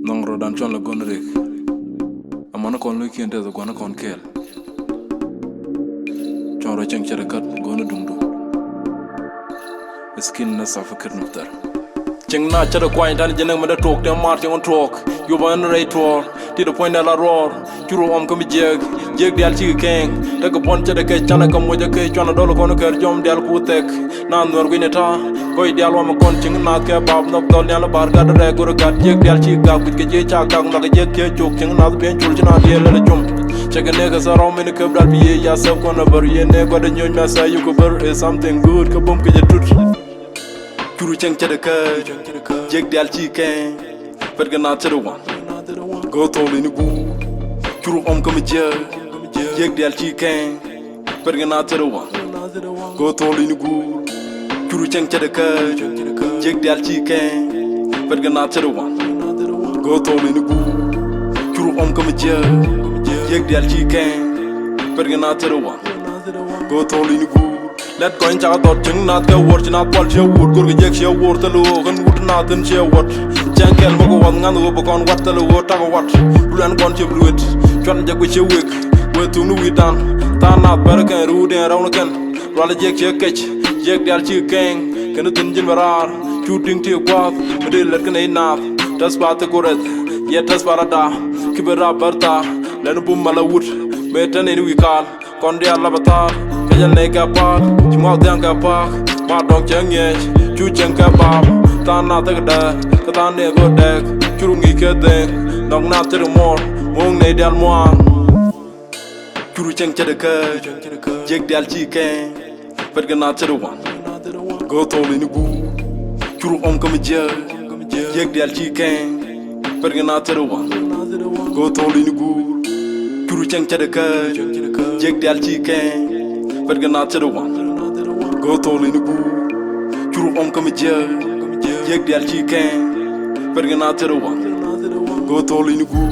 Nongro dan chon la gonrik amana kon lu kien de gona kon kel choro cheng chere kat gona dungdu skin na safa kir nuftar cheng na chere kwai dan jeneng ma da tok de mar cheng on tok you ban ray tor ti the point la roar churu om kam jeg dial chi keng da ko bon chere ke chana kam mo je ke chona dolo kon ker jom dial ku tek nan nor gwineta koy dial wa ma kon cheng na ke bab nok dol nyala bar ga de gur gat jeg dial chi ga ku ke je cha ga na je ke chok cheng na ben chul china dial la jom check a nigga so rom in the club that be ya self gonna bar ye ne go de nyon ma say you go bar is something good ka bom ke je tut churu cheng chere ka jeg dial chi keng but ga na chere wa go to ni gu churu om kam jeg dial chi keng but ga na chere wa go to ni gu churu cheng chere ka jeg dial chi keng but ga na chere wa go to ni gu churu om kam jeg dial chi keng but ga na chere wa go to ni gu let go in cha dot ching na ka wor china pol che wor gur ge jek che wor ta lo gan wut na den che wot jankel mo ko wan ngan go kon wat ta lo ta ko wat bulan kon che bluet chon je ko che wek we tu nu wi dan ta na bar ka ru de raw no ken wala jek che kech jek dial chi keng ken tin jin barar shooting te kwa de let ken na tas ba ta koret ye tas barada kibera barta len bum mala wut me tan ni wi kal kon dia la bata Kaya nega pak, cuma diang ka pak, ma dog jengye, chu jeng ka bab, ta na ta da, ka ta ne go dek, churu ngi ke dek, dog na te mor, mong ne dial moang. Churu jeng che de ka, jeg dial chi keng, bet ga na te wan, go to li ni gu, churu om kam jeg dial chi keng, bet ga na te wan, go to li ni gu, churu jeng che de ka, jeg dial chi keng. But ga na chere wan go to li ni gu churu om kam jeg dial chi keng but ga na chere wan go to li ni gu